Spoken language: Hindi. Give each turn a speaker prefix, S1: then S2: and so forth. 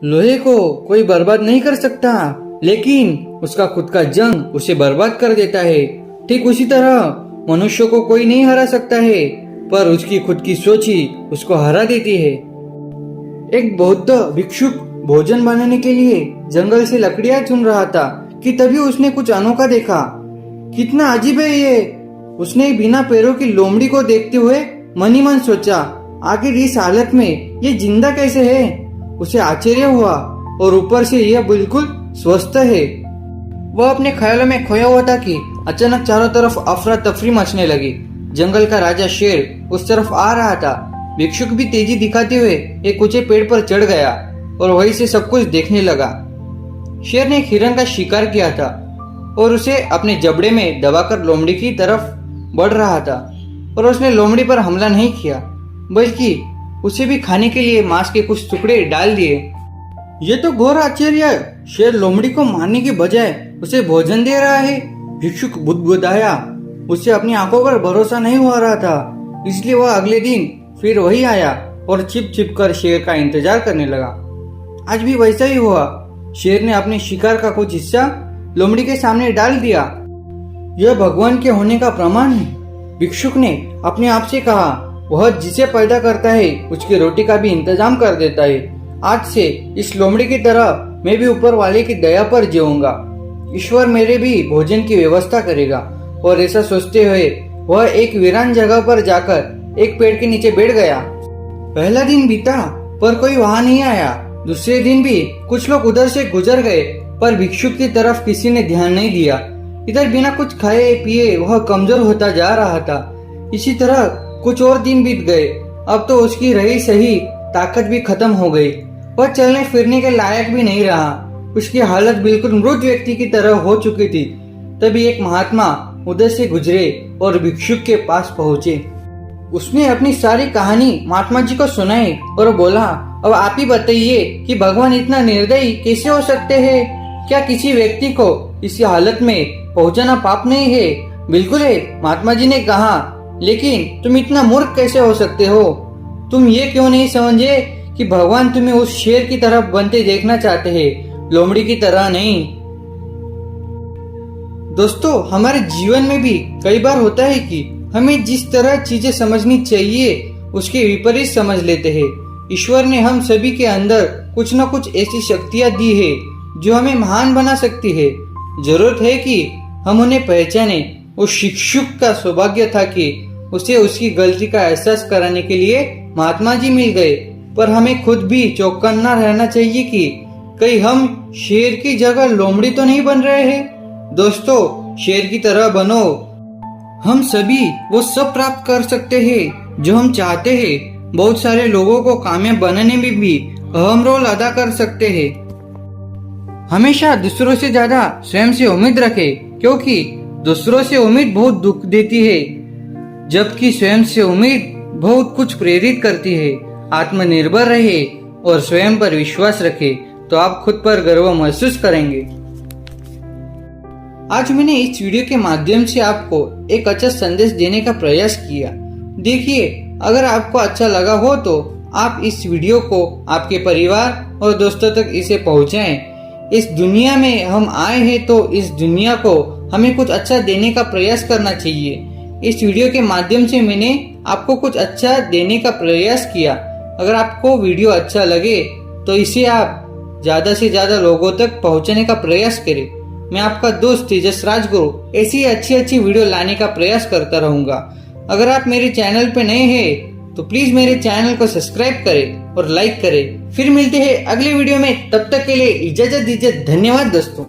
S1: लोहे को कोई बर्बाद नहीं कर सकता, लेकिन उसका खुद का जंग उसे बर्बाद कर देता है। ठीक उसी तरह मनुष्य को कोई नहीं हरा सकता है, पर उसकी खुद की सोच ही उसको हरा देती है। एक बौद्ध भिक्षुक भोजन बनाने के लिए जंगल से लकड़ियां चुन रहा था कि तभी उसने कुछ अनोखा देखा। कितना अजीब है ये! उसने बिना पैरों की लोमड़ी को देखते हुए मन ही मन सोचा, आखिर इस हालत में ये जिंदा कैसे है? उसे आश्चर्य हुआ और ऊपर से यह बिल्कुल स्वस्थ है। वह अपने ख्यालों में खोया हुआ था कि अचानक चारों तरफ अफरा तफरी मचने लगी। जंगल का राजा शेर उस तरफ आ रहा था। भिक्षुक भी तेजी दिखाते हुए एक ऊंचे पेड़ पर चढ़ गया और वहीं से सब कुछ देखने लगा। शेर ने एक हिरन का शिकार किया था और उसे अपने जबड़े में दबाकर लोमड़ी की तरफ बढ़ रहा था, और उसने लोमड़ी पर हमला नहीं किया, बल्कि उसे भी खाने के लिए मांस के कुछ टुकड़े डाल दिए। ये तो घोर आश्चर्य है! शेर लोमड़ी को मारने की बजाय उसे भोजन दे रहा है। भिक्षुक बुदबुदाया। उसे अपनी आंखों पर भरोसा नहीं हो रहा था, इसलिए वह अगले दिन फिर वही आया और छिप छिप कर शेर का इंतजार करने लगा। आज भी वैसा ही हुआ। शेर ने अपने शिकार का कुछ हिस्सा लोमड़ी के सामने डाल दिया। यह भगवान के होने का प्रमाण है, भिक्षुक ने अपने आप से कहा। वह जिसे पैदा करता है उसकी रोटी का भी इंतजाम कर देता है। आज से इस लोमड़ी की तरह मैं भी ऊपर वाले की दया पर जीऊंगा। ईश्वर मेरे भी भोजन की व्यवस्था करेगा। और ऐसा सोचते हुए वह एक वीरान जगह पर जाकर एक पेड़ के नीचे बैठ गया। पहला दिन बीता पर कोई वहां नहीं आया। दूसरे दिन भी कुछ लोग उधर से गुजर गए, पर भिक्षुक की तरफ किसी ने ध्यान नहीं दिया। इधर बिना कुछ खाए पिए वह कमजोर होता जा रहा था। इसी तरह कुछ और दिन बीत गए। अब तो उसकी रही सही ताकत भी खत्म हो गई। वह चलने फिरने के लायक भी नहीं रहा। उसकी हालत बिल्कुल मृत व्यक्ति की तरह हो चुकी थी। तभी एक महात्मा उधर से गुजरे और भिक्षुक के पास पहुंचे। उसने अपनी सारी कहानी महात्मा जी को सुनाई और बोला, अब आप ही बताइए कि भगवान इतना निर्दयी कैसे हो सकते हैं? क्या किसी व्यक्ति को इस हालत में पहुंचाना पाप नहीं है? बिल्कुल है, महात्मा जी ने कहा, लेकिन तुम इतना मूर्ख कैसे हो सकते हो? तुम ये क्यों नहीं समझे कि भगवान तुम्हें उस शेर की तरफ बनते देखना चाहते हैं, लोमड़ी की तरह नहीं। दोस्तों, हमारे जीवन में भी कई बार होता है कि हमें जिस तरह चीजें समझनी चाहिए उसके विपरीत समझ लेते हैं। ईश्वर ने हम सभी के अंदर कुछ न कुछ ऐसी शक्तियां दी है जो हमें महान बना सकती है। जरूरत है कि हम उन्हें पहचाने। उस शिक्षक का सौभाग्य था कि उसे उसकी गलती का एहसास कराने के लिए महात्मा जी मिल गए, पर हमें खुद भी चौकन्ना रहना चाहिए कि कहीं हम शेर की जगह लोमड़ी तो नहीं बन रहे हैं। दोस्तों, शेर की तरह बनो। हम सभी वो सब प्राप्त कर सकते हैं जो हम चाहते हैं। बहुत सारे लोगों को कामयाब बनाने में भी अहम रोल अदा कर सकते हैं। हमेशा दूसरों से ज्यादा स्वयं से उम्मीद रखें, क्योंकि दूसरों से उम्मीद बहुत दुख देती है, जबकि स्वयं से उम्मीद बहुत कुछ प्रेरित करती है। आत्मनिर्भर रहे और स्वयं पर विश्वास रखे, तो आप खुद पर गर्व महसूस करेंगे। आज मैंने इस वीडियो के माध्यम से आपको एक अच्छा संदेश देने का प्रयास किया। देखिए, अगर आपको अच्छा लगा हो तो आप इस वीडियो को आपके परिवार और दोस्तों तक इसे पहुंचाएं। इस दुनिया में हम आए हैं तो इस दुनिया को हमें कुछ अच्छा देने का प्रयास करना चाहिए। इस वीडियो के माध्यम से मैंने आपको कुछ अच्छा देने का प्रयास किया। अगर आपको वीडियो अच्छा लगे तो इसे आप ज्यादा से ज्यादा लोगों तक पहुंचाने का प्रयास करें। मैं आपका दोस्त तेजस राजगुरु ऐसी अच्छी वीडियो लाने का प्रयास करता रहूंगा। अगर आप मेरे चैनल पे नए हैं तो प्लीज मेरे चैनल को सब्सक्राइब करें और लाइक करें। फिर मिलते हैं अगले वीडियो में, तब तक के लिए इजाजत दीजिए। धन्यवाद दोस्तों।